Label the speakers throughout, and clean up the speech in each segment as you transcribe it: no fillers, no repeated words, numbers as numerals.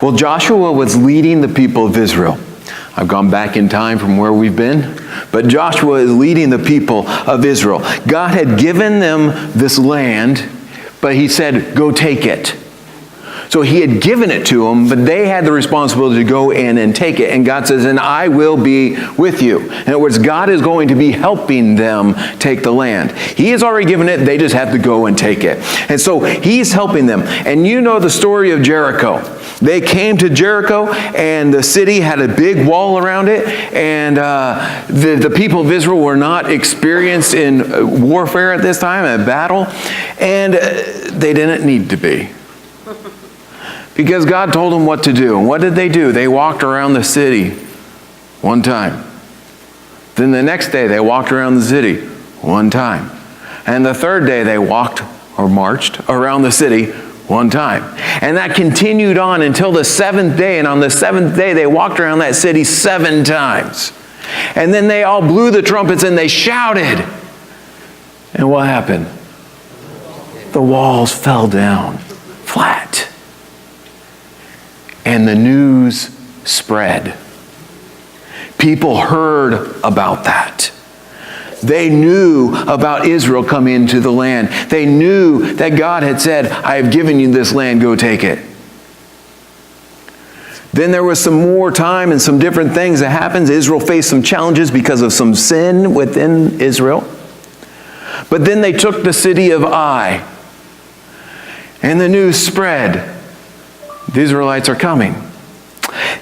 Speaker 1: Well, Joshua was leading the people of Israel. I've gone back in time from where we've been, but Joshua is leading the people of Israel. God had given them this land, but he said, go take it. So he had given it to them, but they had the responsibility to go in and take it. And God says, and I will be with you. In other words, God is going to be helping them take the land. He has already given it. They just have to go and take it. And so he's helping them. And you know the story of Jericho. They came to Jericho, and the city had a big wall around it. And the people of Israel were not experienced in warfare at this time, a battle. And they didn't need to be. Because God told them what to do. And what did they do? They walked around the city one time. Then the next day they walked around the city one time. And the third day they walked or marched around the city one time. And that continued on until the seventh day. And on the seventh day they walked around that city 7 times. And then they all blew the trumpets and they shouted. And what happened? The walls fell down flat. And the news spread. People heard about that. They knew about Israel coming into the land. They knew that God had said, I have given you this land, go take it. Then there was some more time and some different things that happened. Israel faced some challenges because of some sin within Israel. But then they took the city of Ai. And the news spread. The Israelites are coming.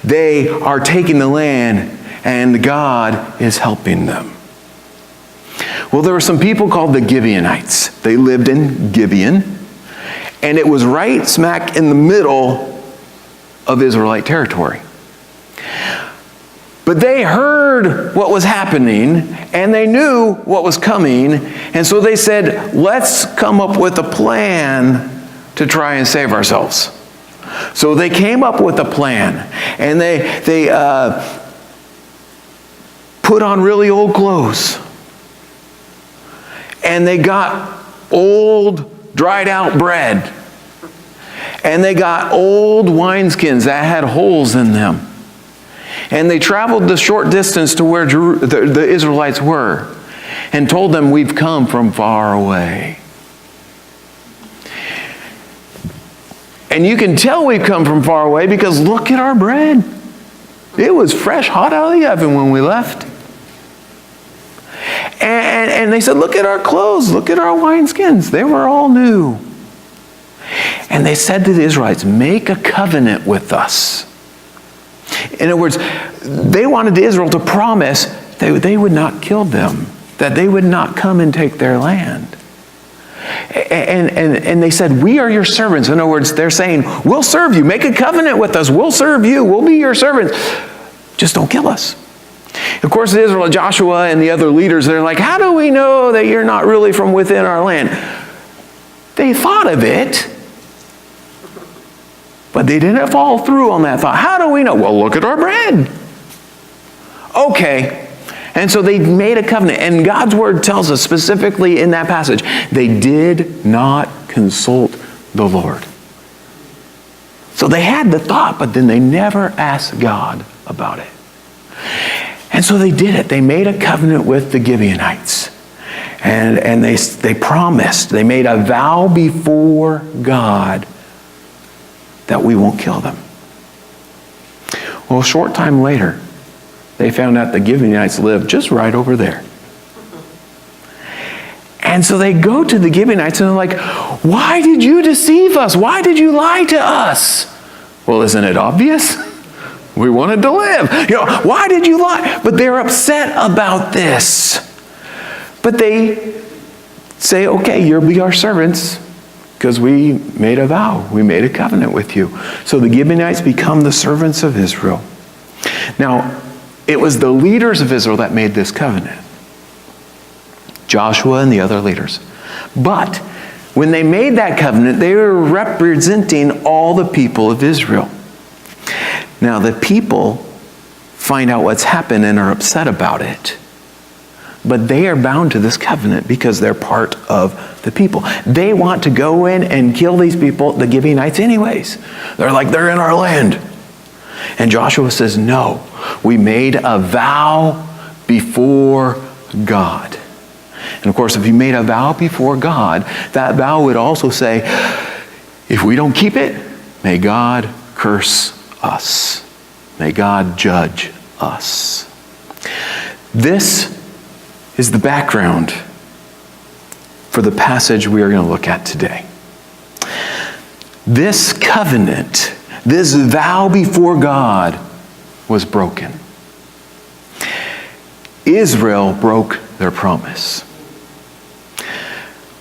Speaker 1: They are taking the land, and God is helping them. Well, there were some people called the Gibeonites. They lived in Gibeon, and it was right smack in the middle of Israelite territory. But they heard what was happening, and they knew what was coming, and so they said, let's come up with a plan to try and save ourselves. So they came up with a plan, and they put on really old clothes, and they got old dried out bread, and they got old wineskins that had holes in them, and they traveled the short distance to where the Israelites were and told them, we've come from far away. And you can tell we've come from far away because look at our bread. It was fresh, hot out of the oven when we left. And they said, look at our clothes, look at our wineskins. They were all new. And they said to the Israelites, make a covenant with us. In other words, they wanted Israel to promise that they would not kill them, that they would not come and take their land. And they said, we are your servants. In other words, they're saying, we'll serve you. Make a covenant with us. We'll serve you. We'll be your servants. Just don't kill us. Of course, Israel, Joshua and the other leaders, they're like, how do we know that you're not really from within our land? They thought of it, but they didn't follow through on that thought. How do we know? Well, look at our bread. Okay. And so they made a covenant. And God's word tells us specifically in that passage, they did not consult the Lord. So they had the thought, but then they never asked God about it. And so they did it. They made a covenant with the Gibeonites. And they promised, they made a vow before God that we won't kill them. Well, a short time later, they found out the Gibeonites lived just right over there. And so they go to the Gibeonites and they're like, why did you deceive us? Why did you lie to us? Well, isn't it obvious? We wanted to live. Why did you lie? But they're upset about this. But they say, okay, you'll be our servants because we made a vow. We made a covenant with you. So the Gibeonites become the servants of Israel. Now, it was the leaders of Israel that made this covenant. Joshua and the other leaders. But when they made that covenant, they were representing all the people of Israel. Now the people find out what's happened and are upset about it. But they are bound to this covenant because they're part of the people. They want to go in and kill these people, the Gibeonites anyways. They're like, they're in our land. And Joshua says, no, we made a vow before God. And of course, if you made a vow before God, that vow would also say, if we don't keep it, may God curse us. May God judge us. This is the background for the passage we are going to look at today. This covenant, this vow before God, was broken. Israel broke their promise.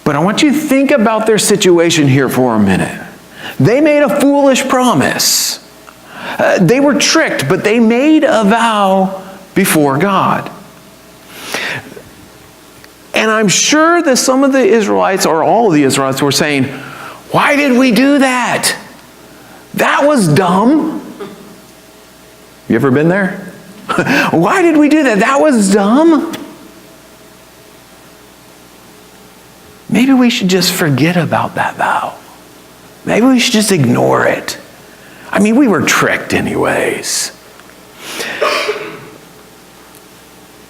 Speaker 1: But I want you to think about their situation here for a minute. They made a foolish promise. They were tricked, but they made a vow before God. And I'm sure that some of the Israelites, or all of the Israelites, were saying, why did we do that? That was dumb. You ever been there? Why did we do that? That was dumb. Maybe we should just forget about that vow. Maybe we should just ignore it. I mean, we were tricked anyways.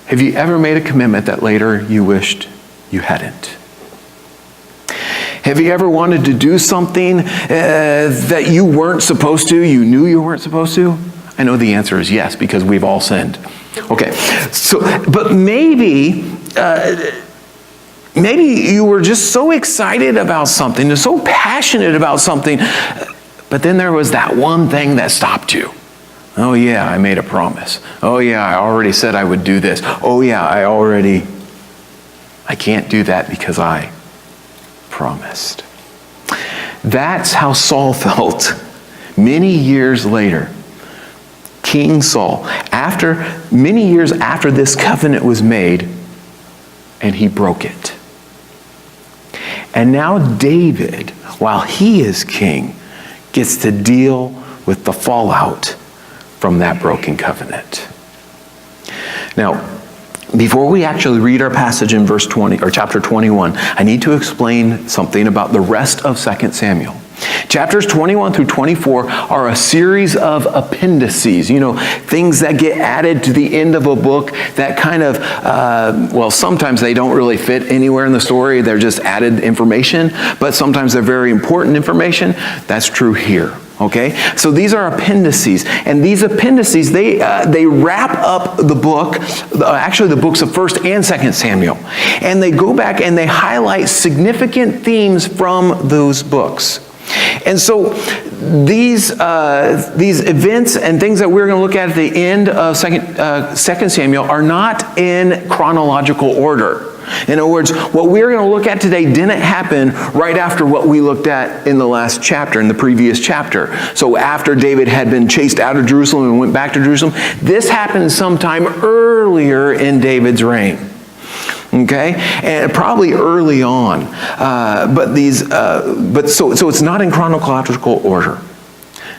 Speaker 1: Have you ever made a commitment that later you wished you hadn't? Have you ever wanted to do something that you weren't supposed to, you knew you weren't supposed to? I know the answer is yes, because we've all sinned. Okay, so, but maybe you were just so excited about something, so passionate about something, but then there was that one thing that stopped you. Oh yeah, I made a promise. Oh yeah, I already said I would do this. Oh yeah, I can't do that because I promised. That's how Saul felt many years later. King Saul, many years after this covenant was made, and he broke it. And now David, while he is king, gets to deal with the fallout from that broken covenant. Now, before we actually read our passage in verse 20 or chapter 21, I need to explain something about the rest of 2 Samuel. Chapters 21 through 24 are a series of appendices, things that get added to the end of a book that kind of, sometimes they don't really fit anywhere in the story. They're just added information, but sometimes they're very important information. That's true here. Okay, so these are appendices, and these appendices they wrap up the book, actually the books of 1 and 2 Samuel, and they go back and they highlight significant themes from those books. And so these events and things that we're going to look at the end of 2 Samuel are not in chronological order. In other words, what we're going to look at today didn't happen right after what we looked at in the last chapter, in the previous chapter. So after David had been chased out of Jerusalem and went back to Jerusalem, this happened sometime earlier in David's reign. Okay, and probably early on, so it's not in chronological order.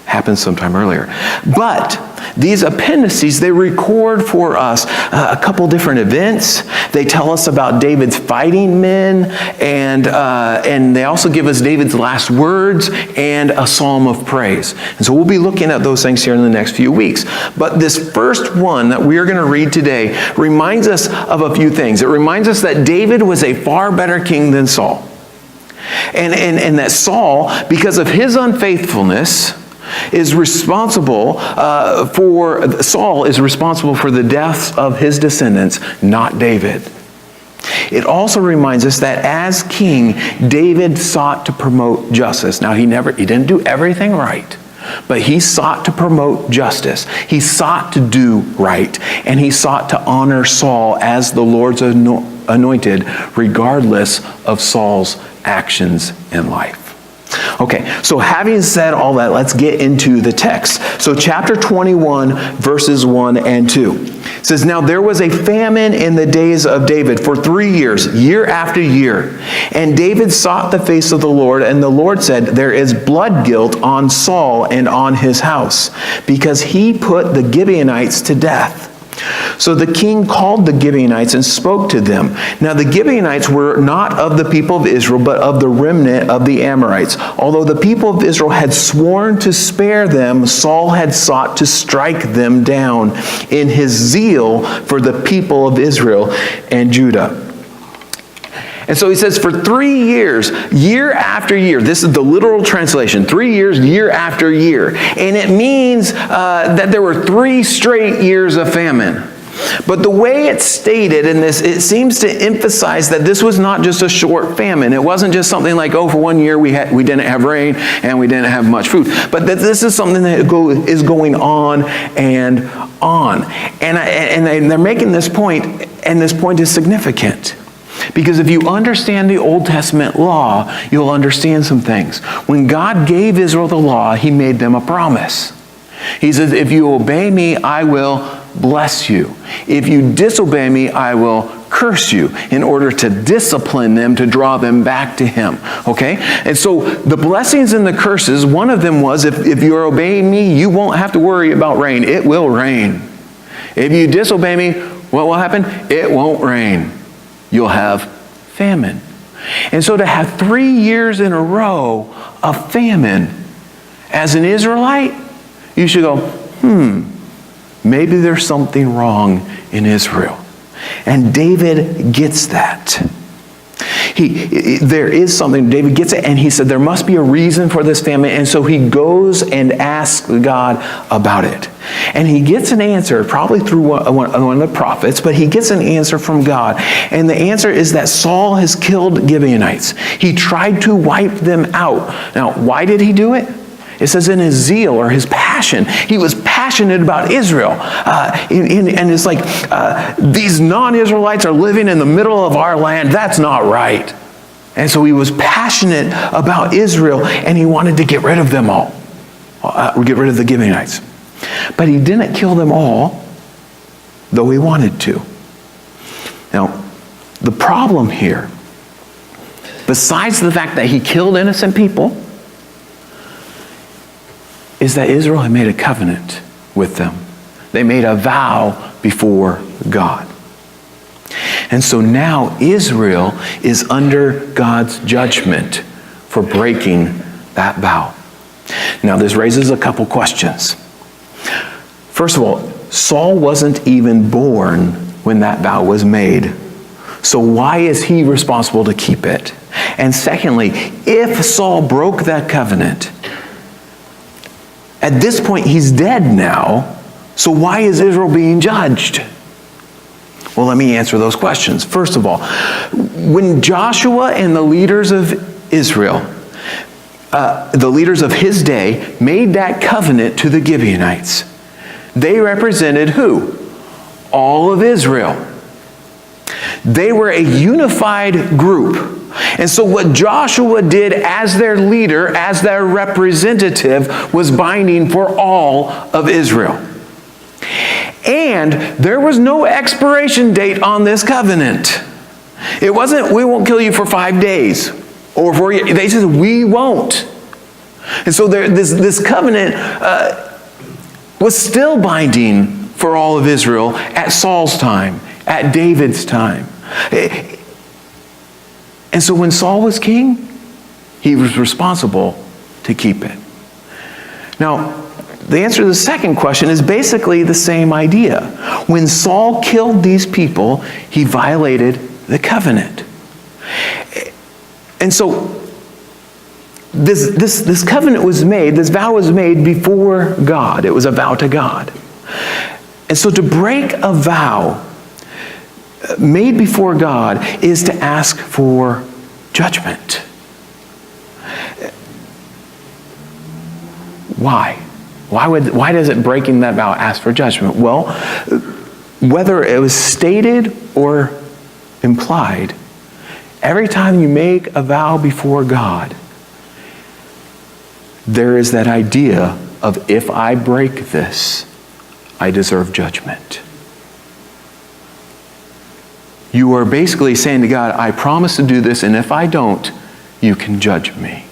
Speaker 1: Happens sometime earlier, but these appendices, they record for us a couple different events. They tell us about David's fighting men, and they also give us David's last words and a psalm of praise. And so we'll be looking at those things here in the next few weeks. But this first one that we are going to read today reminds us of a few things. It reminds us that David was a far better king than Saul. And that Saul, because of his unfaithfulness, is responsible for the deaths of his descendants, not David. It also reminds us that as king, David sought to promote justice. Now, he didn't do everything right, but he sought to promote justice. He sought to do right, and he sought to honor Saul as the Lord's anointed, regardless of Saul's actions in life. Okay, so having said all that, let's get into the text. So chapter 21, verses 1 and 2. It says, "Now there was a famine in the days of David for 3 years, year after year. And David sought the face of the Lord, and the Lord said, 'There is blood guilt on Saul and on his house, because he put the Gibeonites to death.' So the king called the Gibeonites and spoke to them. Now the Gibeonites were not of the people of Israel, but of the remnant of the Amorites. Although the people of Israel had sworn to spare them, Saul had sought to strike them down in his zeal for the people of Israel and Judah. And so he says, for 3 years, year after year, this is the literal translation, 3 years, year after year. And it means that there were 3 straight years of famine. But the way it's stated in this, it seems to emphasize that this was not just a short famine. It wasn't just something like, oh, for 1 year we didn't have rain and we didn't have much food. But that this is something that is going on and on. And they're making this point, and this point is significant. Because if you understand the Old Testament law, you'll understand some things. When God gave Israel the law, he made them a promise. He says, if you obey me, I will bless you. If you disobey me, I will curse you, in order to discipline them, to draw them back to him. Okay? And so the blessings and the curses, one of them was, if you're obeying me, you won't have to worry about rain. It will rain. If you disobey me, what will happen? It won't rain. You'll have famine. And so to have 3 years in a row of famine, as an Israelite, you should go, maybe there's something wrong in Israel. And David gets that. There is something, David gets it, and he said there must be a reason for this famine, and so he goes and asks God about it. And he gets an answer, probably through one of the prophets, but he gets an answer from God. And the answer is that Saul has killed Gibeonites. He tried to wipe them out. Now, why did he do it? It says in his zeal or his passion. He was passionate about Israel. And it's like, these non-Israelites are living in the middle of our land. That's not right. And so he was passionate about Israel, and he wanted to get rid of them all. Get rid of the Gibeonites. But he didn't kill them all, though he wanted to. Now, the problem here, besides the fact that he killed innocent people, is that Israel had made a covenant with them. They made a vow before God. And so now Israel is under God's judgment for breaking that vow. Now this raises a couple questions. First of all, Saul wasn't even born when that vow was made. So why is he responsible to keep it? And secondly, if Saul broke that covenant, at this point he's dead now, so why is Israel being judged? Well, let me answer those questions. First of all, when Joshua and the leaders of Israel, the leaders of his day, made that covenant to the Gibeonites, they represented who? All of Israel. They were a unified group. And so what Joshua did as their leader, as their representative, was binding for all of Israel. And there was no expiration date on this covenant. It wasn't, we won't kill you for 5 days. Or for, they said, we won't. And so this covenant was still binding for all of Israel at Saul's time, at David's time. And so when Saul was king, he was responsible to keep it. Now, the answer to the second question is basically the same idea. When Saul killed these people, he violated the covenant. And so this covenant was made, this vow was made before God. It was a vow to God. And so to break a vow made before God is to ask for judgment. Why? Why does it breaking that vow ask for judgment? Well, whether it was stated or implied, every time you make a vow before God, there is that idea of, if I break this, I deserve judgment. You are basically saying to God, I promise to do this, and if I don't, you can judge me.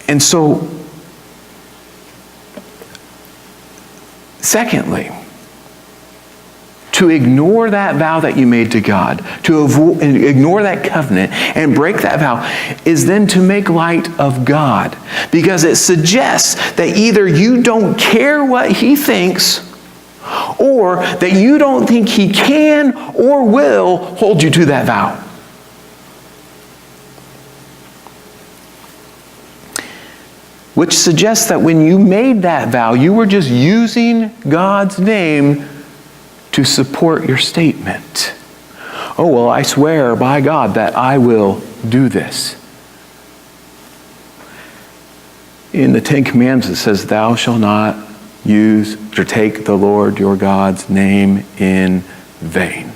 Speaker 1: And so, secondly, to ignore that vow that you made to God, to ignore that covenant and break that vow, is then to make light of God. Because it suggests that either you don't care what He thinks, or that you don't think He can or will hold you to that vow. Which suggests that when you made that vow, you were just using God's name to support your statement. Oh, well, I swear by God that I will do this. In the Ten Commandments it says, thou shalt not use or take the Lord your God's name in vain.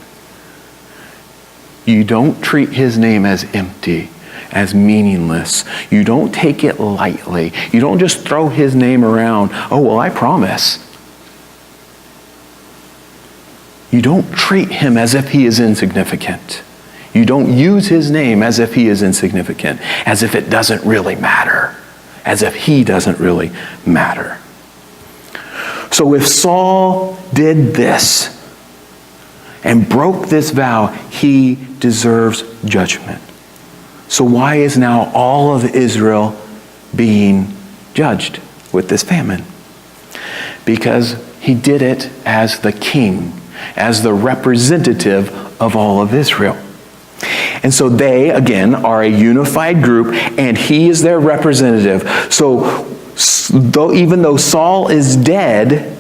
Speaker 1: You don't treat His name as empty, as meaningless. You don't take it lightly. You don't just throw His name around. Oh, well, I promise. You don't treat Him as if He is insignificant. You don't use His name as if He is insignificant, as if it doesn't really matter, as if He doesn't really matter. So if Saul did this and broke this vow, he deserves judgment. So why is now all of Israel being judged with this famine? Because he did it as the king, as the representative of all of Israel. And so they, again, are a unified group, and he is their representative. So even though Saul is dead,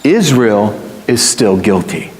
Speaker 1: Israel is still guilty.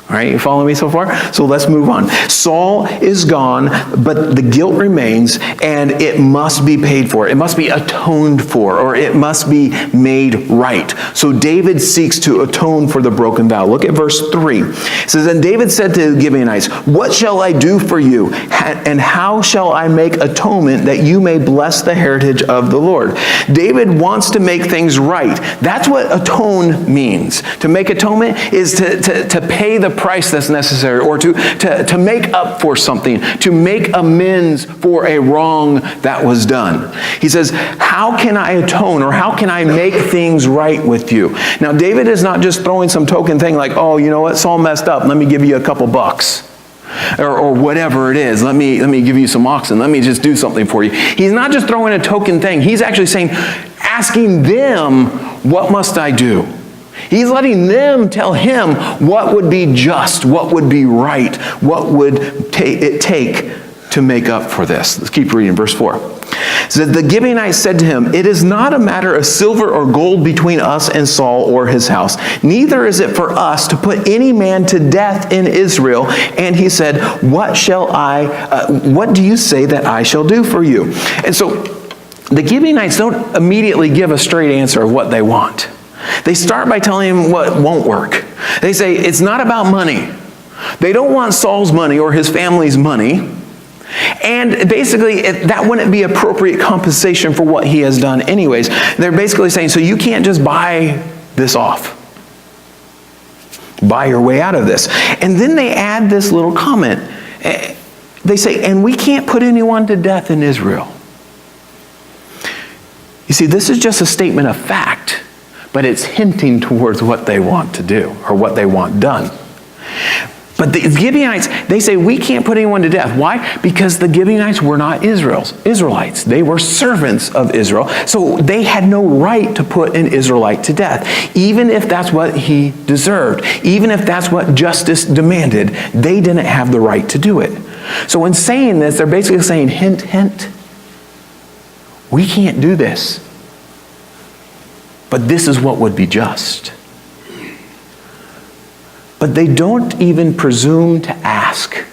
Speaker 1: All right, you follow me so far? So let's move on. Saul is gone, but the guilt remains, and it must be paid for. It must be atoned for, or it must be made right. So David seeks to atone for the broken vow. Look at verse 3. It says, and David said to the Gibeonites, what shall I do for you? And how shall I make atonement that you may bless the heritage of the Lord? David wants to make things right. That's what atone means. To make atonement is to pay the price that's necessary, or to make up for something, to make amends for a wrong that was done. He says, how can I atone, or how can I make things right with you? Now, David is not just throwing some token thing like, oh, you know what, Saul messed up, let me give you a couple bucks. Or whatever it is, let me give you some oxen, let me just do something for you. He's not just throwing a token thing. He's actually saying, asking them, what must I do? He's letting them tell him what would be just, what would be right, what would it take to make up for this. Let's keep reading, verse 4. It says, the Gibeonites said to him, it is not a matter of silver or gold between us and Saul or his house. Neither is it for us to put any man to death in Israel. And he said, what do you say that I shall do for you? And so the Gibeonites don't immediately give a straight answer of what they want. They start by telling him what won't work. They say it's not about money. They don't want Saul's money or his family's money. And basically, that wouldn't be appropriate compensation for what he has done anyways. They're basically saying, so you can't just buy this off. Buy your way out of this. And then they add this little comment. They say, and we can't put anyone to death in Israel. You see, this is just a statement of fact, but it's hinting towards what they want to do, or what they want done. But the Gibeonites, they say, we can't put anyone to death. Why? Because the Gibeonites were not Israelites. They were servants of Israel. So they had no right to put an Israelite to death. Even if that's what he deserved. Even if that's what justice demanded. They didn't have the right to do it. So in saying this, they're basically saying, hint, hint. We can't do this. But this is what would be just. But they don't even presume to ask,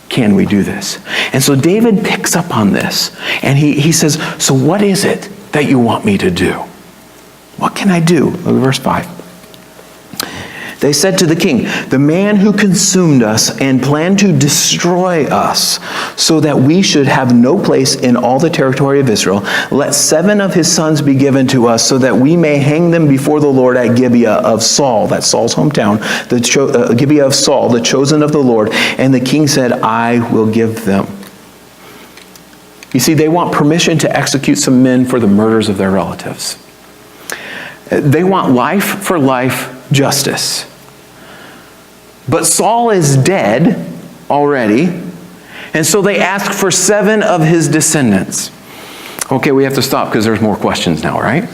Speaker 1: can we do this? And so David picks up on this. And he says, so what is it that you want me to do? What can I do? Look at verse 5. They said to the king, the man who consumed us and planned to destroy us so that we should have no place in all the territory of Israel, let 7 of his sons be given to us so that we may hang them before the Lord at Gibeah of Saul, that's Saul's hometown, Gibeah of Saul, the chosen of the Lord. And the king said, I will give them. You see, they want permission to execute some men for the murders of their relatives. They want life for life justice. But Saul is dead already, and so they ask for 7 of his descendants. Okay, we have to stop because there's more questions now, right?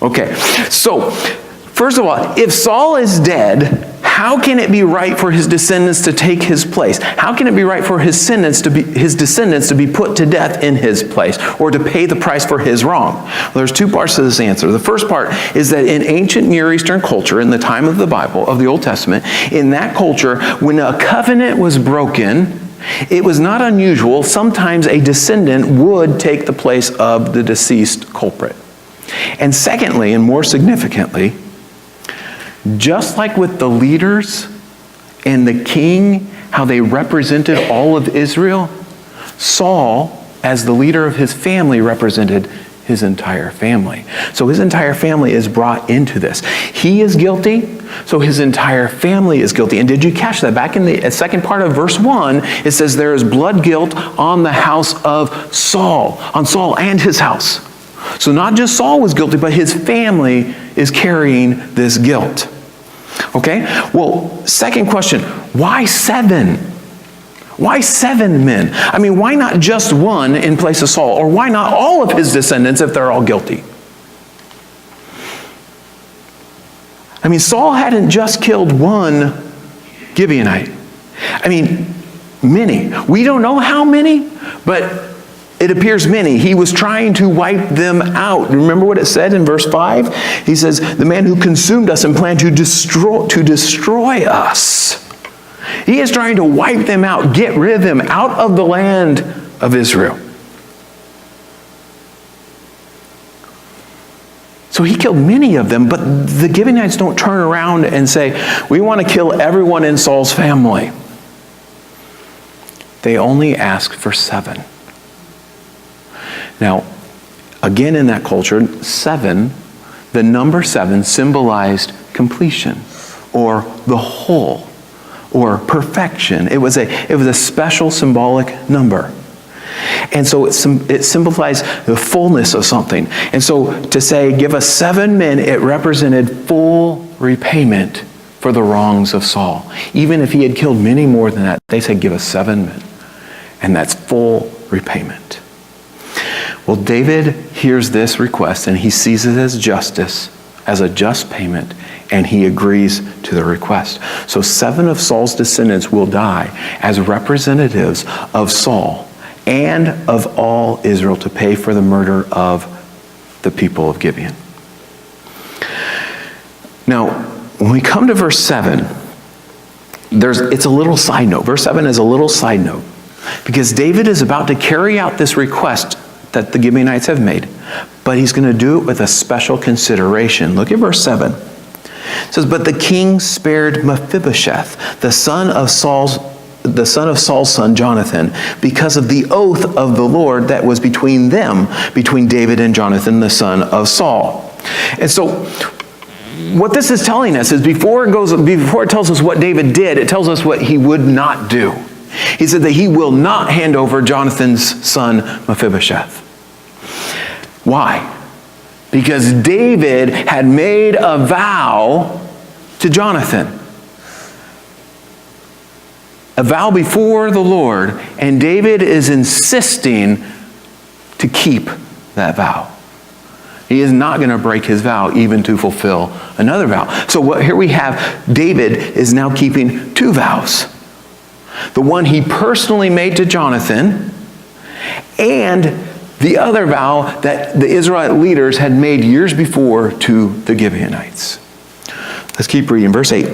Speaker 1: Okay, so first of all, if Saul is dead, how can it be right for his descendants to take his place? How can it be right for his descendants to be put to death in his place or to pay the price for his wrong? Well, there's 2 parts to this answer. The first part is that in ancient Near Eastern culture, in the time of the Bible, of the Old Testament, in that culture, when a covenant was broken, it was not unusual. Sometimes a descendant would take the place of the deceased culprit. And secondly, and more significantly, just like with the leaders and the king, how they represented all of Israel, Saul, as the leader of his family, represented his entire family. So his entire family is brought into this. He is guilty, so his entire family is guilty. And did you catch that? Back in the second part of verse 1, it says there is blood guilt on the house of Saul, on Saul and his house. So not just Saul was guilty, but his family is carrying this guilt. Okay? Well, second question, why 7? Why 7 men? I mean, why not just 1 in place of Saul? Or why not all of his descendants if they're all guilty? I mean, Saul hadn't just killed 1 Gibeonite. I mean, many. We don't know how many, but it appears many. He was trying to wipe them out. Remember what it said in verse 5? He says, the man who consumed us and planned to destroy us. He is trying to wipe them out, get rid of them out of the land of Israel. So he killed many of them, but the Gibeonites don't turn around and say, we want to kill everyone in Saul's family. They only ask for 7. Now, again in that culture, 7, the number 7 symbolized completion or the whole or perfection. It was a special symbolic number. And so it symbolized the fullness of something. And so to say, give us 7 men, it represented full repayment for the wrongs of Saul. Even if he had killed many more than that, they said, give us 7 men. And that's full repayment. Well, David hears this request and he sees it as justice, as a just payment, and he agrees to the request. So 7 of Saul's descendants will die as representatives of Saul and of all Israel to pay for the murder of the people of Gibeon. Now, when we come to verse 7, it's a little side note. Verse 7 is a little side note because David is about to carry out this request that the Gibeonites have made, but he's going to do it with a special consideration. Look at verse 7. It says, but the king spared Mephibosheth, the son of Saul's son Jonathan, because of the oath of the Lord that was between them, between David and Jonathan, the son of Saul. And so, what this is telling us is before it tells us what David did, it tells us what he would not do. He said that he will not hand over Jonathan's son Mephibosheth. Why? Because David had made a vow to Jonathan. A vow before the Lord, and David is insisting to keep that vow. He is not going to break his vow even to fulfill another vow. So here we have David is now keeping 2 vows. The one he personally made to Jonathan, and the other vow that the Israelite leaders had made years before to the Gibeonites. Let's keep reading. Verse 8.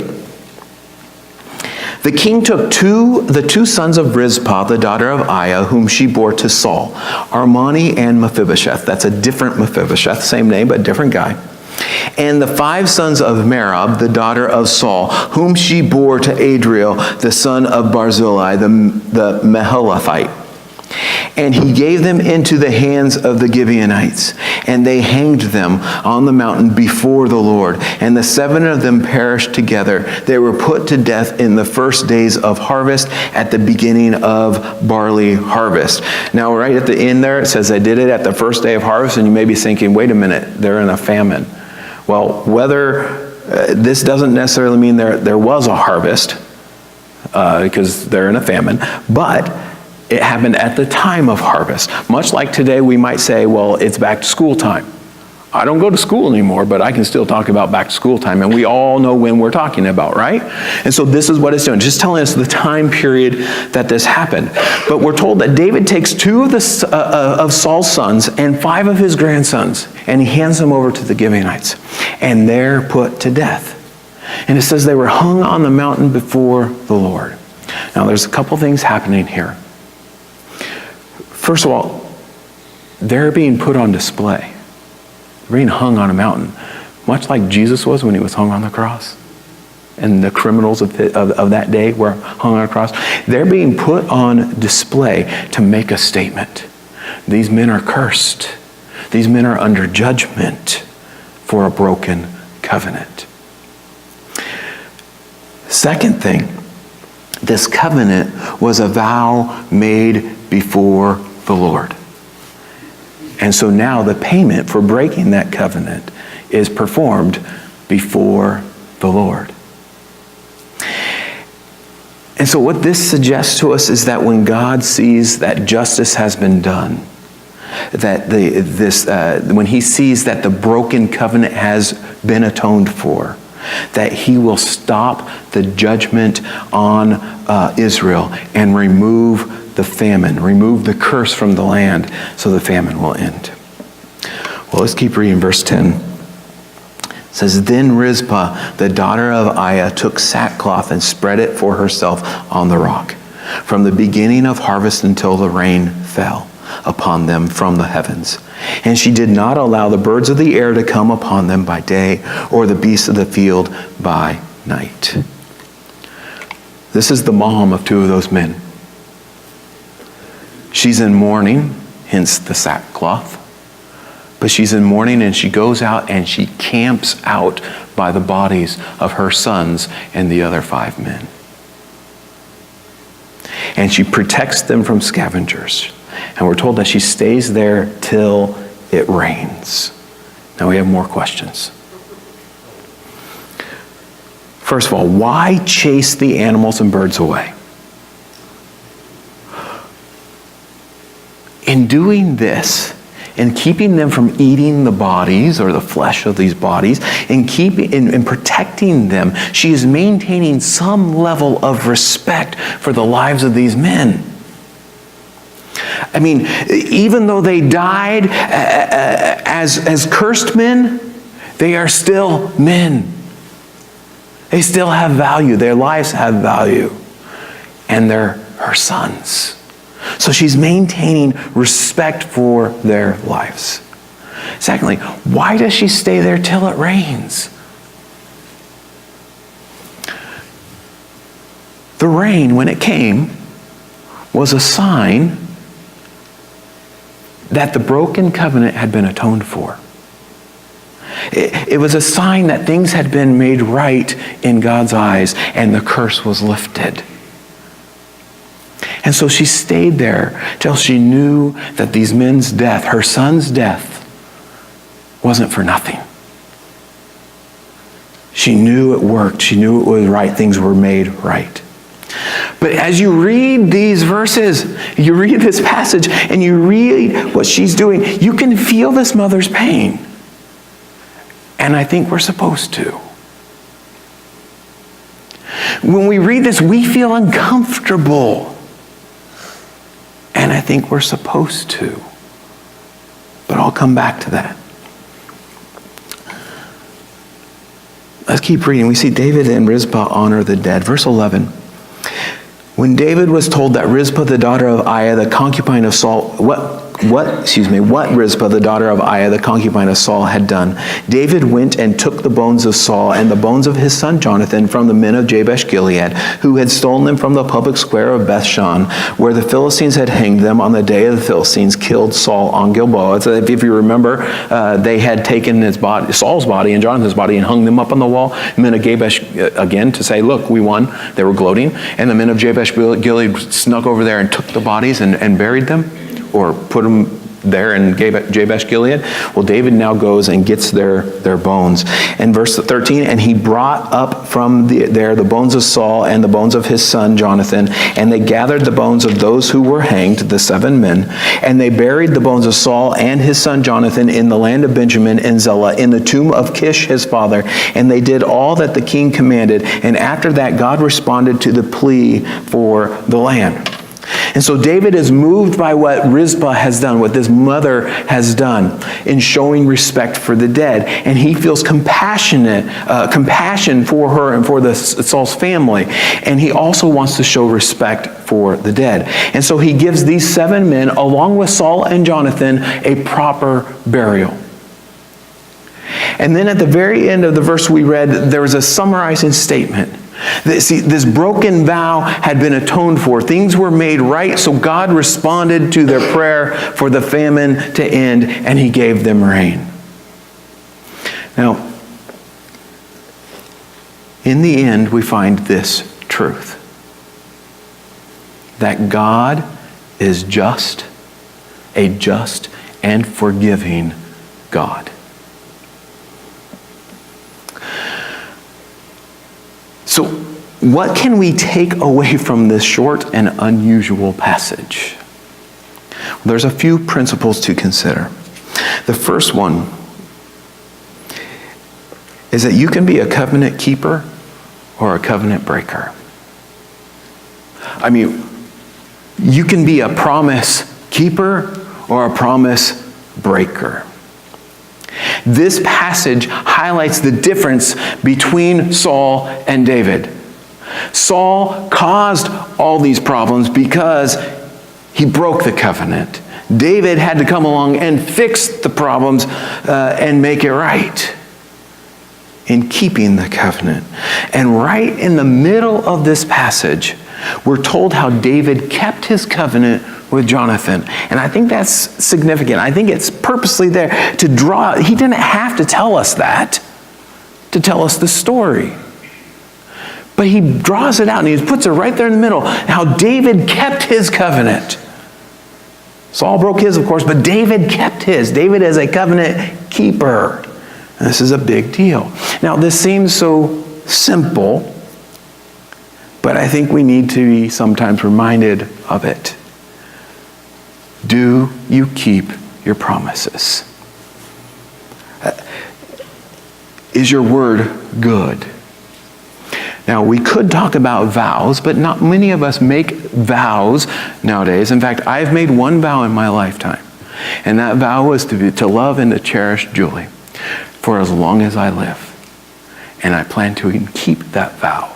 Speaker 1: The king took the two sons of Rizpah, the daughter of Aiah, whom she bore to Saul, Armani and Mephibosheth. That's a different Mephibosheth, same name, but different guy. And the 5 sons of Merab, the daughter of Saul, whom she bore to Adriel, the son of Barzillai, the Meholathite. And he gave them into the hands of the Gibeonites, and they hanged them on the mountain before the Lord. And the 7 of them perished together. They were put to death in the first days of harvest, at the beginning of barley harvest. Now, right at the end there, it says they did it at the first day of harvest, and you may be thinking, wait a minute, they're in a famine. Well, whether this doesn't necessarily mean there was a harvest, because they're in a famine, but it happened at the time of harvest. Much like today, we might say, well, it's back to school time. I don't go to school anymore, but I can still talk about back to school time, and we all know when we're talking about, right? And so this is what it's doing, just telling us the time period that this happened. But we're told that David takes 2 of Saul's sons and 5 of his grandsons, and he hands them over to the Gibeonites, and they're put to death. And it says they were hung on the mountain before the Lord. Now, there's a couple things happening here. First of all, they're being put on display. They're being hung on a mountain, much like Jesus was when he was hung on the cross. And the criminals of that day were hung on a cross. They're being put on display to make a statement. These men are cursed. These men are under judgment for a broken covenant. Second thing, this covenant was a vow made before the Lord. And so now the payment for breaking that covenant is performed before the Lord. And so what this suggests to us is that when God sees that justice has been done, that when he sees that the broken covenant has been atoned for, that he will stop the judgment on Israel and remove the famine, remove the curse from the land, so the famine will end. Well, let's keep reading verse 10. It says, Then Rizpah, the daughter of Aiah, took sackcloth and spread it for herself on the rock, from the beginning of harvest until the rain fell upon them from the heavens. And she did not allow the birds of the air to come upon them by day, or the beasts of the field by night. This is the mom of 2 of those men. She's in mourning, hence the sackcloth. But she's in mourning, and she goes out and she camps out by the bodies of her sons and the other 5 men. And she protects them from scavengers. And we're told that she stays there till it rains. Now we have more questions. First of all, why chase the animals and birds away? In doing this, in keeping them from eating the bodies or the flesh of these bodies, in protecting them, she is maintaining some level of respect for the lives of these men. I mean, even though they died as cursed men, they are still men. They still have value. Their lives have value. And they're her sons. So she's maintaining respect for their lives. Secondly, why does she stay there till it rains? The rain, when it came, was a sign that the broken covenant had been atoned for. It was a sign that things had been made right in God's eyes and the curse was lifted. And so she stayed there till she knew that these men's death, her son's death, wasn't for nothing. She knew it worked. She knew it was right. Things were made right. But as you read these verses, you read this passage, and you read what she's doing, you can feel this mother's pain. And I think we're supposed to. When we read this, we feel uncomfortable. And I think we're supposed to. But I'll come back to that. Let's keep reading. We see David and Rizpah honor the dead. Verse 11. When David was told that Rizpah, the daughter of Aiah, the concubine of Saul, what what Rizpah, the daughter of Aiah, the concubine of Saul, had done. David went and took the bones of Saul and the bones of his son Jonathan from the men of Jabesh Gilead, who had stolen them from the public square of Bethshan, where the Philistines had hanged them on the day of the Philistines killed Saul on Gilboa. So if you remember, they had taken Saul's body and Jonathan's body and hung them up on the wall. The men of Jabesh, again, to say, look, we won. They were gloating. And the men of Jabesh Gilead snuck over there and took the bodies and buried them, or put them there in Jabesh Gilead. Well, David now goes and gets their bones. And verse 13, and he brought up from there the bones of Saul and the bones of his son Jonathan, and they gathered the bones of those who were hanged, the 7 men, and they buried the bones of Saul and his son Jonathan in the land of Benjamin in Zelah, in the tomb of Kish his father. And they did all that the king commanded. And after that, God responded to the plea for the land. And so David is moved by what Rizpah has done, what this mother has done in showing respect for the dead. And he feels compassion for her and for Saul's family. And he also wants to show respect for the dead. And so he gives these 7 men, along with Saul and Jonathan, a proper burial. And then at the very end of the verse we read, there was a summarizing statement. See, this broken vow had been atoned for. Things were made right, so God responded to their prayer for the famine to end, and he gave them rain. Now, in the end, we find this truth: that God is just, a just and forgiving God. So, what can we take away from this short and unusual passage? Well, there's a few principles to consider. The first one is that you can be a covenant keeper or a covenant breaker. I mean, you can be a promise keeper or a promise breaker. This passage highlights the difference between Saul and David. Saul caused all these problems because he broke the covenant. David had to come along and fix the problems and make it right in keeping the covenant. And right in the middle of this passage, we're told how David kept his covenant with Jonathan. And I think that's significant. I think it's purposely there to draw. He didn't have to tell us that, to tell us the story. But he draws it out and he puts it right there in the middle. How David kept his covenant. Saul broke his, of course, but David kept his. David is a covenant keeper. And this is a big deal. Now, this seems so simple, but I think we need to be sometimes reminded of it. Do you keep your promises? Is your word good? Now, we could talk about vows, but not many of us make vows nowadays. In fact, I've made one vow in my lifetime, and that vow was to love and to cherish Julie for as long as I live. And I plan to keep that vow.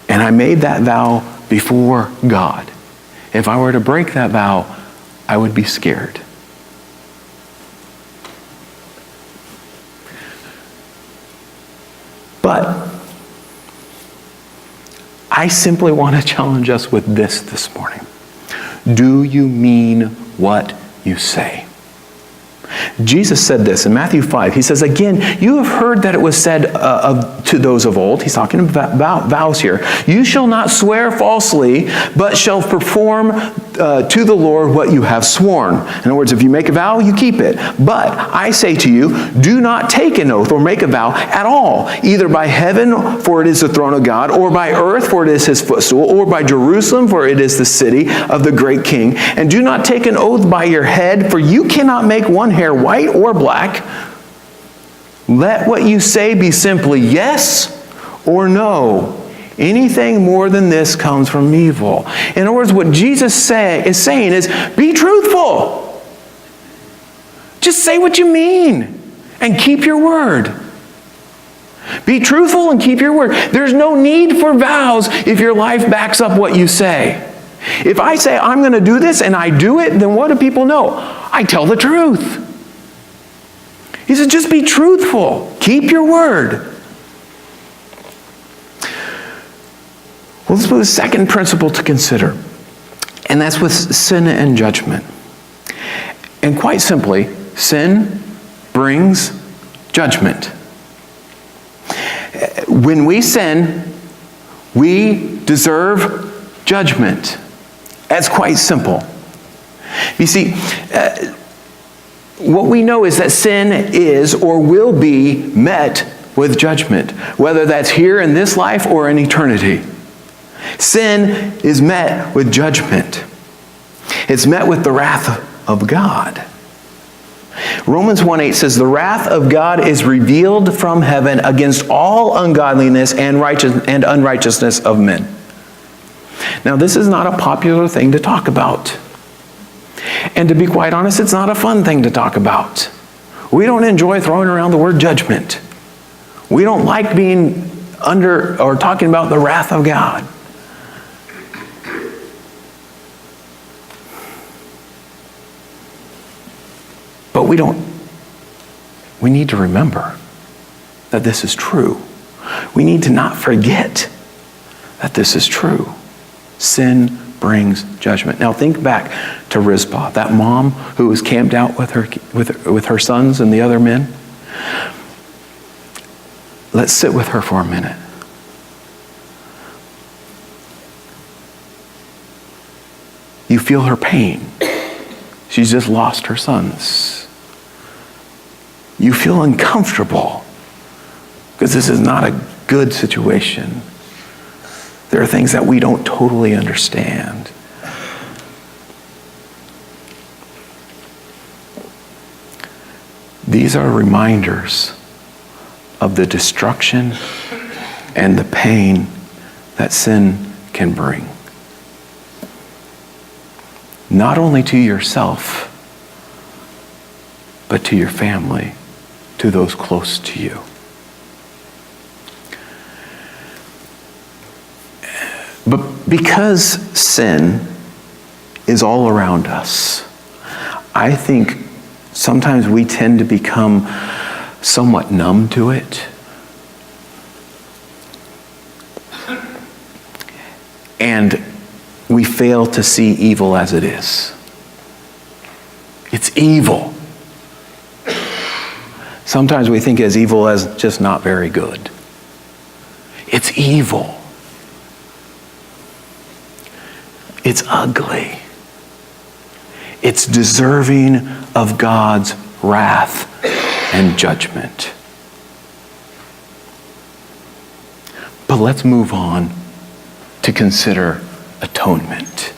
Speaker 1: And I made that vow before God. If I were to break that vow, I would be scared. But I simply want to challenge us with this morning. Do you mean what you say? Jesus said this in Matthew 5. He says, again, you have heard that it was said to those of old. He's talking about vows here. You shall not swear falsely, but shall perform to the Lord what you have sworn. In other words, if you make a vow, you keep it. But I say to you, do not take an oath or make a vow at all, either by heaven, for it is the throne of God, or by earth, for it is his footstool, or by Jerusalem, for it is the city of the great king. And do not take an oath by your head, for you cannot make one hair white or black. Let what you say be simply yes or no. Anything more than this comes from evil. In other words, what Jesus is saying is, be truthful. Just say what you mean and keep your word. Be truthful and keep your word. There's no need for vows if your life backs up what you say. If I say I'm going to do this and I do it, then what do people know? I tell the truth. He said, just be truthful. Keep your word. Well, this was the second principle to consider, and that's with sin and judgment. And quite simply, sin brings judgment. When we sin, we deserve judgment. That's quite simple. You see, what we know is that sin is or will be met with judgment, whether that's here in this life or in eternity. Sin is met with judgment. It's met with the wrath of God. Romans 1:8 says, the wrath of God is revealed from heaven against all ungodliness and unrighteousness of men. Now, this is not a popular thing to talk about. And to be quite honest, it's not a fun thing to talk about. We don't enjoy throwing around the word judgment. We don't like being under or talking about the wrath of God. But we need to remember that this is true. We need to not forget that this is true. Sin brings judgment. Now think back to Rizpah, that mom who was camped out with her sons and the other men. Let's sit with her for a minute. You feel her pain. She's just lost her sons. You feel uncomfortable because this is not a good situation. There are things that we don't totally understand. These are reminders of the destruction and the pain that sin can bring. Not only to yourself, but to your family, to those close to you. But because sin is all around us, I think sometimes we tend to become somewhat numb to it. And we fail to see evil as it is. It's evil. Sometimes we think as evil as just not very good. It's evil. It's ugly. It's deserving of God's wrath and judgment. But let's move on to consider atonement.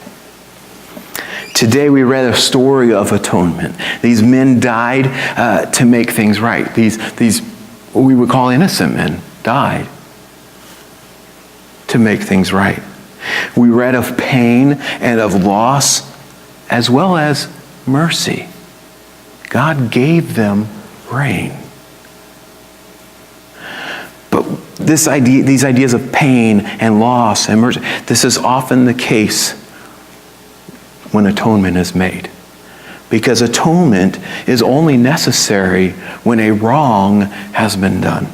Speaker 1: Today we read a story of atonement. These men died to make things right. These what we would call innocent men died to make things right. We read of pain and of loss as well as mercy. God gave them rain. But these ideas of pain and loss and mercy, this is often the case when atonement is made. Because atonement is only necessary when a wrong has been done.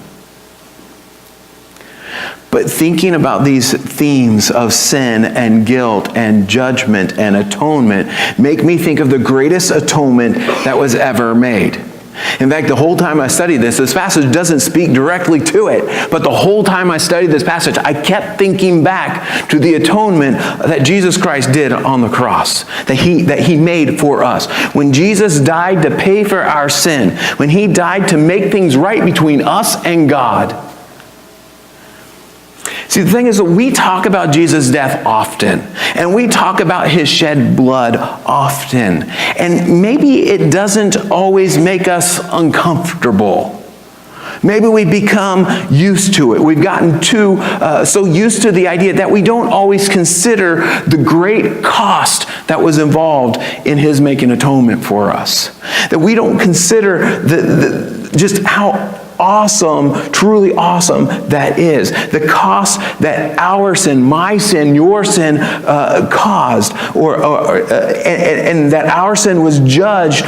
Speaker 1: But thinking about these themes of sin and guilt and judgment and atonement make me think of the greatest atonement that was ever made. In fact, the whole time I studied this passage doesn't speak directly to it, but the whole time I studied this passage, I kept thinking back to the atonement that Jesus Christ did on the cross, that he made for us. When Jesus died to pay for our sin, when he died to make things right between us and God. See, the thing is that we talk about Jesus' death often, and we talk about his shed blood often, and maybe it doesn't always make us uncomfortable. Maybe we become used to it. We've gotten so used to the idea that we don't always consider the great cost that was involved in his making atonement for us. That we don't consider just how awesome, truly awesome that is. The cost that our sin, my sin, your sin caused, and that our sin was judged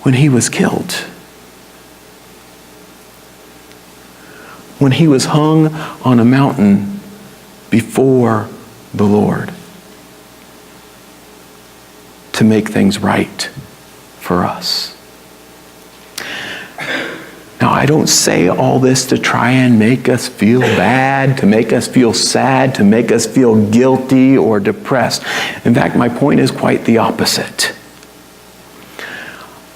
Speaker 1: when he was killed. When he was hung on a mountain before the Lord to make things right for us. Now, I don't say all this to try and make us feel bad, to make us feel sad, to make us feel guilty or depressed. In fact, my point is quite the opposite.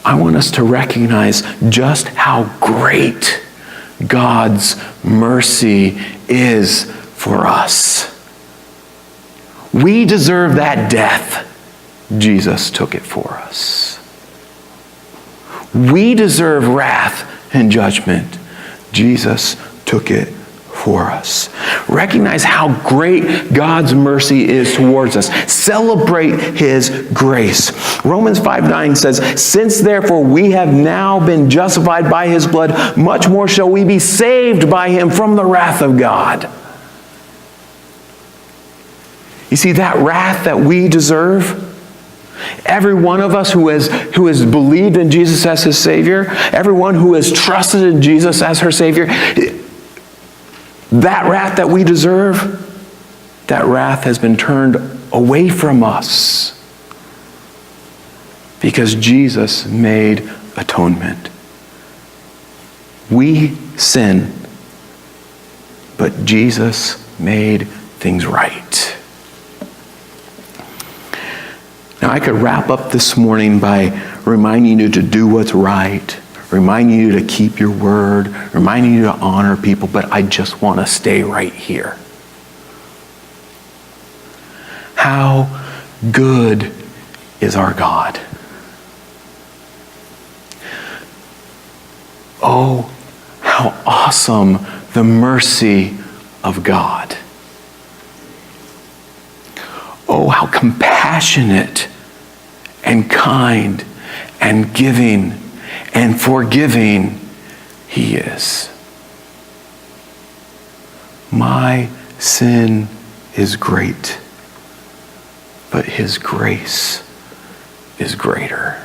Speaker 1: I want us to recognize just how great God's mercy is for us. We deserve that death. Jesus took it for us. We deserve wrath and judgment. Jesus took it for us. Recognize how great God's mercy is towards us. Celebrate his grace. Romans 5:9 says, "Since therefore we have now been justified by his blood, much more shall we be saved by him from the wrath of God." You see, that wrath that we deserve, every one of us who has believed in Jesus as his Savior, everyone who has trusted in Jesus as her Savior, that wrath that we deserve, that wrath has been turned away from us because Jesus made atonement. We sin, but Jesus made things right. Now, I could wrap up this morning by reminding you to do what's right, reminding you to keep your word, reminding you to honor people, but I just want to stay right here. How good is our God? Oh, how awesome the mercy of God. Oh, how compassionate and kind and giving and forgiving he is. My sin is great, but his grace is greater.